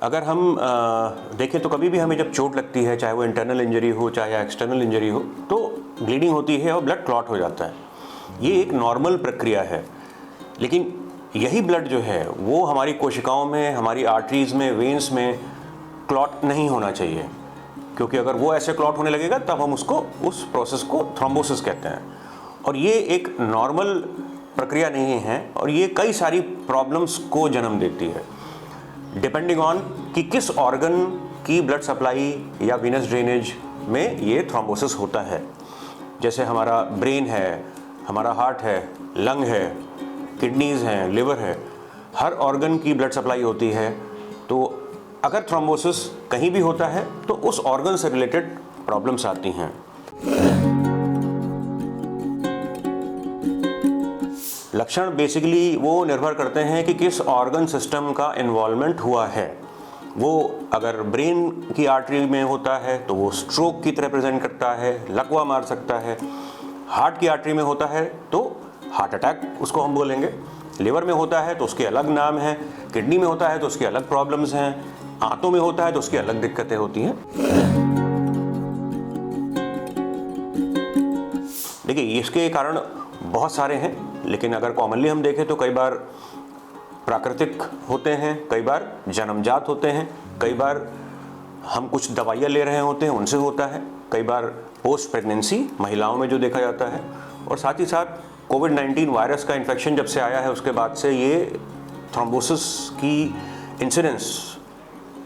अगर हम देखें तो कभी भी हमें जब चोट लगती है, चाहे वो इंटरनल इंजरी हो चाहे एक्सटर्नल इंजरी हो, तो ब्लीडिंग होती है और ब्लड क्लॉट हो जाता है। ये एक नॉर्मल प्रक्रिया है, लेकिन यही ब्लड जो है वो हमारी कोशिकाओं में, हमारी आर्टरीज में, वेन्स में क्लॉट नहीं होना चाहिए, क्योंकि अगर वो ऐसे क्लॉट होने लगेगा तब हम उस प्रोसेस को थ्रोम्बोसिस कहते हैं। और ये एक नॉर्मल प्रक्रिया नहीं है और ये कई सारी प्रॉब्लम्स को जन्म देती है, डिपेंडिंग ऑन कि किस ऑर्गन की ब्लड सप्लाई या वीनस ड्रेनेज में ये थ्रोम्बोसिस होता है। जैसे हमारा ब्रेन है, हमारा हार्ट है, लंग है, किडनीज हैं, लिवर है, हर ऑर्गन की ब्लड सप्लाई होती है। तो अगर थ्रोम्बोसिस कहीं भी होता है तो उस ऑर्गन से रिलेटेड प्रॉब्लम्स आती हैं। लक्षण बेसिकली वो निर्भर करते हैं कि किस ऑर्गन सिस्टम का इन्वॉल्वमेंट हुआ है। वो अगर ब्रेन की आर्टरी में होता है तो वो स्ट्रोक की तरह प्रेजेंट करता है, लकवा मार सकता है। हार्ट की आर्टरी में होता है तो हार्ट अटैक उसको हम बोलेंगे। लिवर में होता है तो उसके अलग नाम हैं, किडनी में होता है तो उसके अलग प्रॉब्लम्स हैं, आंतों में होता है तो उसकी अलग दिक्कतें होती हैं। देखिए, इसके कारण बहुत सारे हैं, लेकिन अगर कॉमनली हम देखें तो कई बार प्राकृतिक होते हैं, कई बार जन्मजात होते हैं, कई बार हम कुछ दवाइयाँ ले रहे होते हैं उनसे होता है, कई बार पोस्ट प्रेगनेंसी महिलाओं में जो देखा जाता है, और साथ ही साथ कोविड-19 वायरस का इन्फेक्शन जब से आया है उसके बाद से ये थ्रोम्बोसिस की इंसिडेंस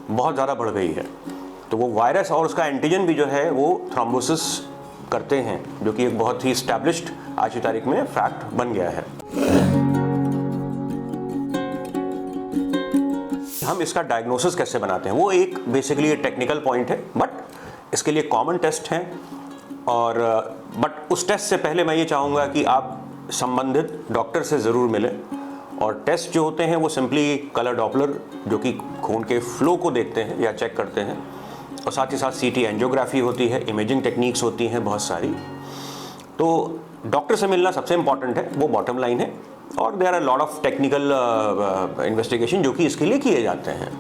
बहुत ज़्यादा बढ़ गई है। तो वो वायरस और उसका एंटीजन भी जो है वो थ्रोम्बोसिस करते हैं, जो कि एक बहुत ही एस्टैब्लिश्ड आज की तारीख में फैक्ट बन गया है। हम इसका डायग्नोसिस कैसे बनाते हैं, वो एक बेसिकली टेक्निकल पॉइंट है, बट इसके लिए कॉमन टेस्ट हैं। और बट उस टेस्ट से पहले मैं ये चाहूँगा कि आप संबंधित डॉक्टर से ज़रूर मिलें। और टेस्ट जो होते हैं वो सिंपली कलर डॉपलर, जो कि खून के फ्लो को देखते हैं या चेक करते हैं, और साथ ही साथ सीटी एंजियोग्राफी होती है, इमेजिंग टेक्निक्स होती हैं बहुत सारी। तो डॉक्टर से मिलना सबसे इम्पॉर्टेंट है, वो बॉटम लाइन है। और there are lot of technical investigation जो कि इसके लिए किए जाते हैं।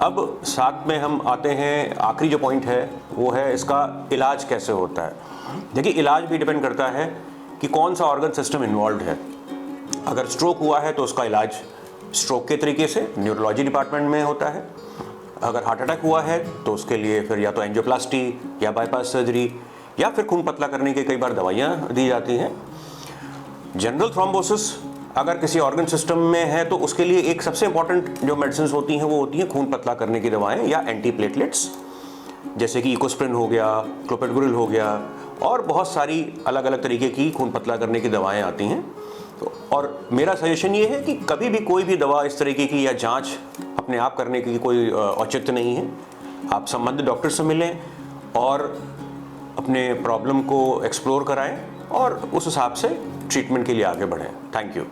अब साथ में हम आते हैं, आखिरी जो पॉइंट है वो है इसका इलाज कैसे होता है। देखिए, इलाज भी डिपेंड करता है कि कौन सा ऑर्गन सिस्टम इन्वॉल्व है। अगर स्ट्रोक हुआ है तो उसका इलाज स्ट्रोक के तरीके से न्यूरोलॉजी डिपार्टमेंट में होता है। अगर हार्ट अटैक हुआ है तो उसके लिए फिर या तो एंजियोप्लास्टी या बाईपास सर्जरी या फिर खून पतला करने की कई बार दवाइयाँ दी जाती हैं। जनरल थ्रोम्बोसिस अगर किसी ऑर्गन सिस्टम में है तो उसके लिए एक सबसे इंपॉर्टेंट जो मेडिसिन होती हैं वो होती हैं खून पतला करने की दवाएं या एंटीप्लेटलेट्स, जैसे कि इकोस्प्रिन हो गया, क्लोपेडग्रिल हो गया, और बहुत सारी अलग अलग तरीके की खून पतला करने की दवाएं आती हैं। तो और मेरा सजेशन ये है कि कभी भी कोई भी दवा इस तरीके की या जांच अपने आप करने की कोई औचित्य नहीं है। आप संबंधित डॉक्टर से मिलें और अपने प्रॉब्लम को एक्सप्लोर कराएं और उस हिसाब से ट्रीटमेंट के लिए आगे बढ़ें। Thank you.